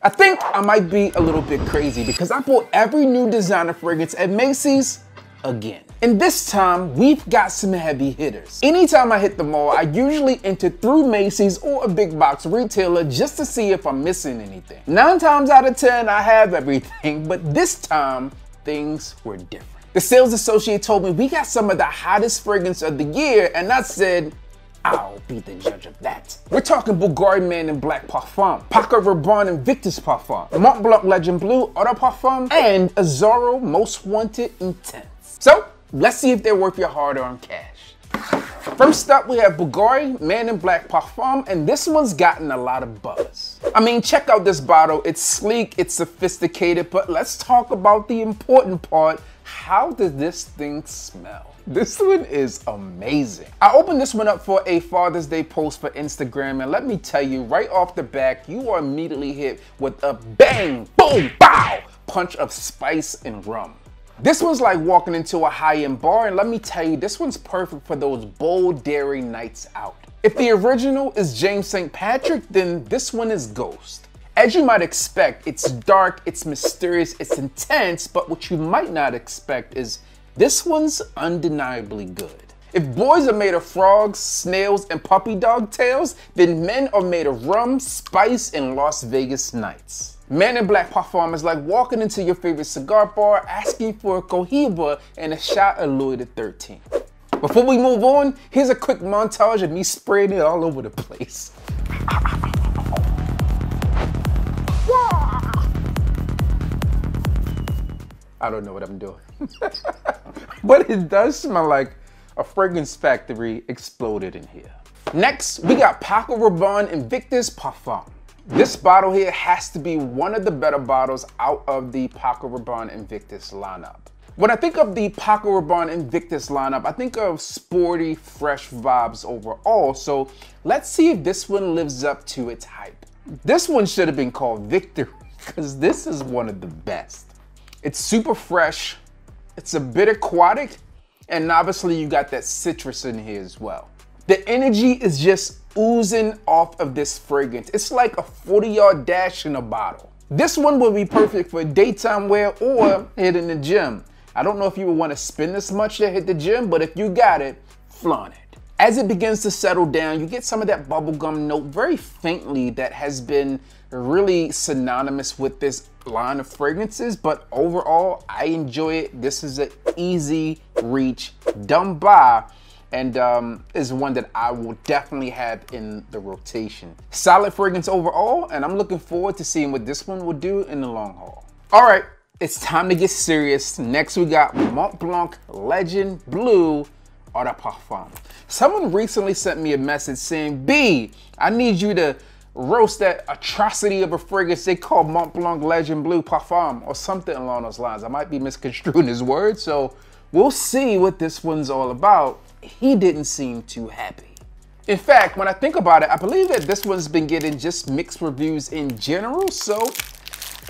I think I might be a little bit crazy because I bought every new designer fragrance at Macy's again. And this time, we've got some heavy hitters. Anytime I hit the mall, I usually enter through Macy's or a big box retailer just to see if I'm missing anything. 9 times out of 10, I have everything, but this time, things were different. The sales associate told me we got some of the hottest fragrance of the year, and I said, I'll be the judge of that. We're talking Bvlgari Man in Black Parfum, Paco Rabanne Invictus Parfum, Montblanc Legend Blue Eau de Parfum, and Azzaro Most Wanted Intense. So, let's see if they're worth your hard-earned cash. First up, we have Bvlgari Man in Black Parfum, and this one's gotten a lot of buzz. I mean, check out this bottle. It's sleek, it's sophisticated, but let's talk about the important part. How does this thing smell? This one is amazing. I opened this one up for a Father's Day post for Instagram, and let me tell you, right off the back, you are immediately hit with a bang, boom, bow punch of spice and rum. This one's like walking into a high-end bar, and let me tell you, this one's perfect for those bold dairy nights out. If the original is James St. Patrick, then this one is Ghost. As you might expect, it's dark, it's mysterious, it's intense, but what you might not expect is this one's undeniably good. If boys are made of frogs, snails, and puppy dog tails, then men are made of rum, spice, and Las Vegas nights. Man in Black Parfum is like walking into your favorite cigar bar, asking for a Cohiba and a shot of Louis XIII. Before we move on, here's a quick montage of me spraying it all over the place. I don't know what I'm doing. But it does smell like a fragrance factory exploded in here. Next, we got Paco Rabanne Invictus Parfum. This bottle here has to be one of the better bottles out of the Paco Rabanne Invictus lineup. When I think of the Paco Rabanne Invictus lineup, I think of sporty, fresh vibes overall, so let's see if this one lives up to its hype. This one should have been called Victory, because this is one of the best. It's super fresh, it's a bit aquatic, and obviously you got that citrus in here as well. The energy is just oozing off of this fragrance. It's like a 40-yard dash in a bottle. This one would be perfect for daytime wear or hit in the gym. I don't know if you would want to spend this much to hit the gym, but if you got it, flaunt it. As it begins to settle down, you get some of that bubblegum note very faintly that has been really synonymous with this line of fragrances, but overall, I enjoy it. This is an easy reach, dumb buy, and is one that I will definitely have in the rotation. Solid fragrance overall, and I'm looking forward to seeing what this one will do in the long haul. All right, it's time to get serious. Next, we got Montblanc Legend Blue Eau de Parfum. Someone recently sent me a message saying, B, I need you to roast that atrocity of a fragrance they call Montblanc Legend Blue Parfum or something along those lines. I might be misconstruing his words, so we'll see what this one's all about. He didn't seem too happy. In fact, when I think about it, I believe that this one's been getting just mixed reviews in general, so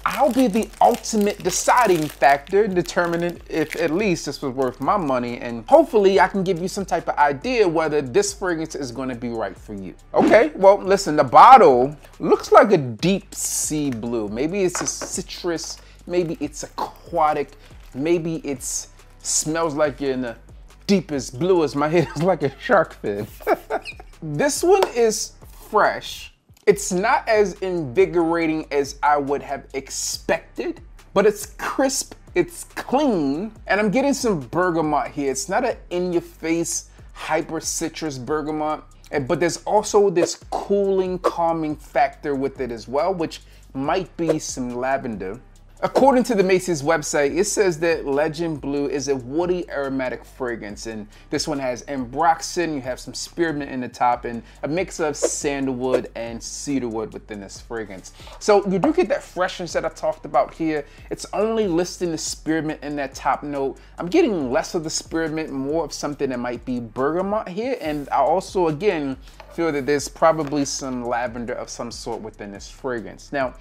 I'll be the ultimate deciding factor in determining if at least this was worth my money, and hopefully I can give you some type of idea whether this fragrance is going to be right for you. Okay, well listen, the bottle looks like a deep sea blue. Maybe it's a citrus, maybe it's aquatic, maybe it's smells like you're in the deepest blue as my head is like a shark fin. This one is fresh. It's not as invigorating as I would have expected, but it's crisp, it's clean, and I'm getting some bergamot here. It's not an in-your-face hyper citrus bergamot, but there's also this cooling, calming factor with it as well, which might be some lavender. According to the Macy's website, it says that Legend Blue is a woody aromatic fragrance, and this one has ambroxan, you have some spearmint in the top, and a mix of sandalwood and cedarwood within this fragrance. So you do get that freshness that I talked about here. It's only listing the spearmint in that top note. I'm getting less of the spearmint, more of something that might be bergamot here, and I also, again, feel that there's probably some lavender of some sort within this fragrance. Now,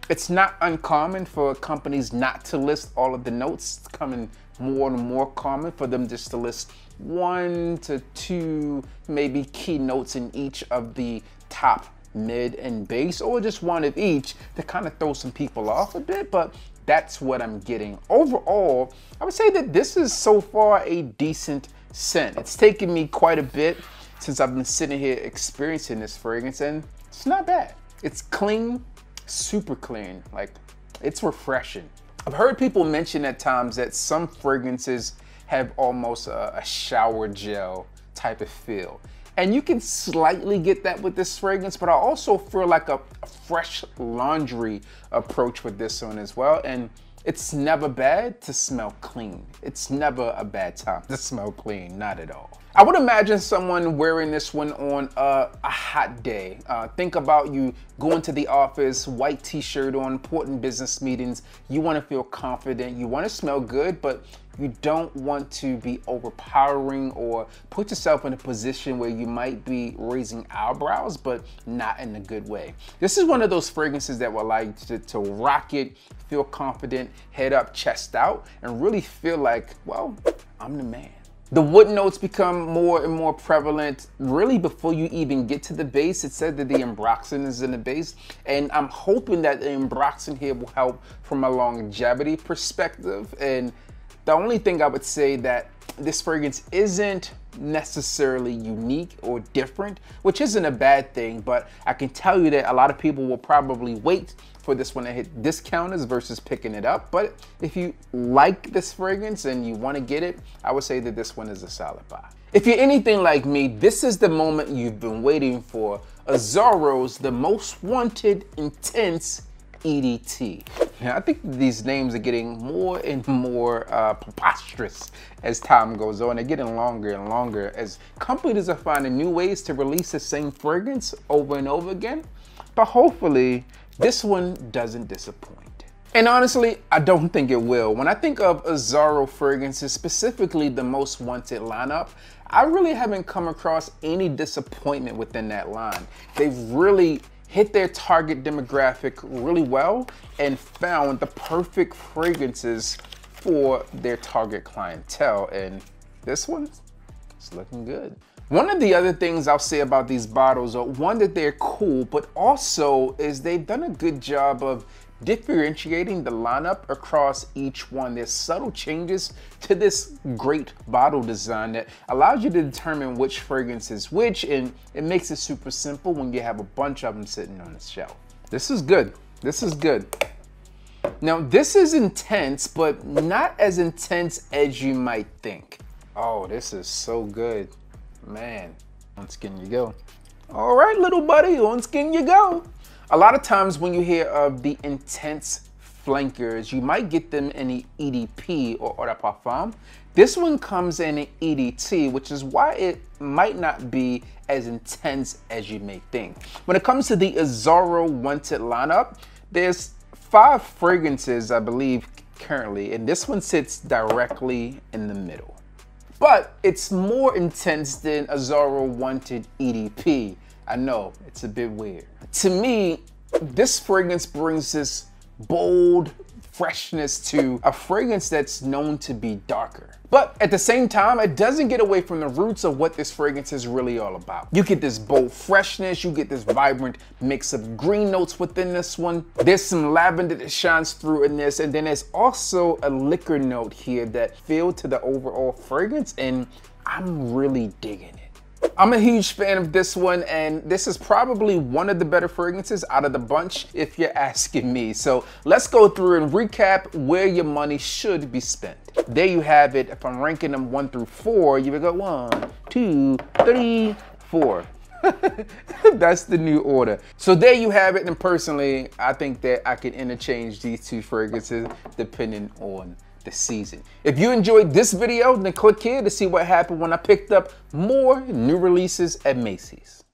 it's not uncommon for companies not to list all of the notes. It's coming more and more common for them just to list 1 to 2 maybe key notes in each of the top mid, and base, or just one of each to kind of throw some people off a bit, but that's what I'm getting. Overall, I would say that this is so far a decent scent. It's taken me quite a bit since I've been sitting here experiencing this fragrance, and it's not bad. It's clean, super clean, like it's refreshing. I've heard people mention at times that some fragrances have almost a shower gel type of feel. And you can slightly get that with this fragrance, but I also feel like a fresh laundry approach with this one as well. And it's never bad to smell clean. It's never a bad time to smell clean, not at all. I would imagine someone wearing this one on a hot day. Think about you going to the office, white t-shirt on, important business meetings. You want to feel confident, you want to smell good, but you don't want to be overpowering or put yourself in a position where you might be raising eyebrows, but not in a good way. This is one of those fragrances that will allow you to rock it, feel confident, head up, chest out, and really feel like, well, I'm the man. The wood notes become more and more prevalent really before you even get to the base. It said that the ambroxan is in the base, and I'm hoping that the ambroxan here will help from a longevity perspective. And the only thing I would say that this fragrance isn't necessarily unique or different, which isn't a bad thing, but I can tell you that a lot of people will probably wait for this one to hit discounters versus picking it up. But if you like this fragrance and you want to get it, I would say that this one is a solid buy. If you're anything like me, this is the moment you've been waiting for. Azzaro's The Most Wanted Intense EDT. Now, I think these names are getting more and more preposterous as time goes on. They're getting longer and longer as companies are finding new ways to release the same fragrance over and over again. But hopefully, this one doesn't disappoint. And honestly, I don't think it will. When I think of Azzaro fragrances, specifically the Most Wanted lineup, I really haven't come across any disappointment within that line. They've really hit their target demographic really well and found the perfect fragrances for their target clientele. And this one is looking good. One of the other things I'll say about these bottles are, one, that they're cool, but also is they've done a good job of differentiating the lineup across each one. There's subtle changes to this great bottle design that allows you to determine which fragrance is which, and it makes it super simple when you have a bunch of them sitting on the shelf. This is good. This is good. Now, this is intense, but not as intense as you might think. Oh, this is so good. Man, on skin you go. All right, little buddy, on skin you go. A lot of times when you hear of the intense flankers, you might get them in the EDP or eau de parfum. This one comes in an EDT, which is why it might not be as intense as you may think. When it comes to the Azzaro Wanted lineup, there's 5 fragrances, I believe, currently, and this one sits directly in the middle. But it's more intense than Azzaro Wanted EDP. I know, it's a bit weird. To me, this fragrance brings this bold freshness to a fragrance that's known to be darker. But at the same time, it doesn't get away from the roots of what this fragrance is really all about. You get this bold freshness, you get this vibrant mix of green notes within this one. There's some lavender that shines through in this, and then there's also a liquor note here that filled to the overall fragrance, and I'm really digging it. I'm a huge fan of this one, and this is probably one of the better fragrances out of the bunch if you're asking me. So let's go through and recap where your money should be spent. There you have it. If I'm ranking them 1 through 4, you would go 1, 2, 3, 4. That's the new order. So there you have it, and personally, I think that I can interchange these 2 fragrances depending on the season. If you enjoyed this video, then click here to see what happened when I picked up more new releases at Macy's.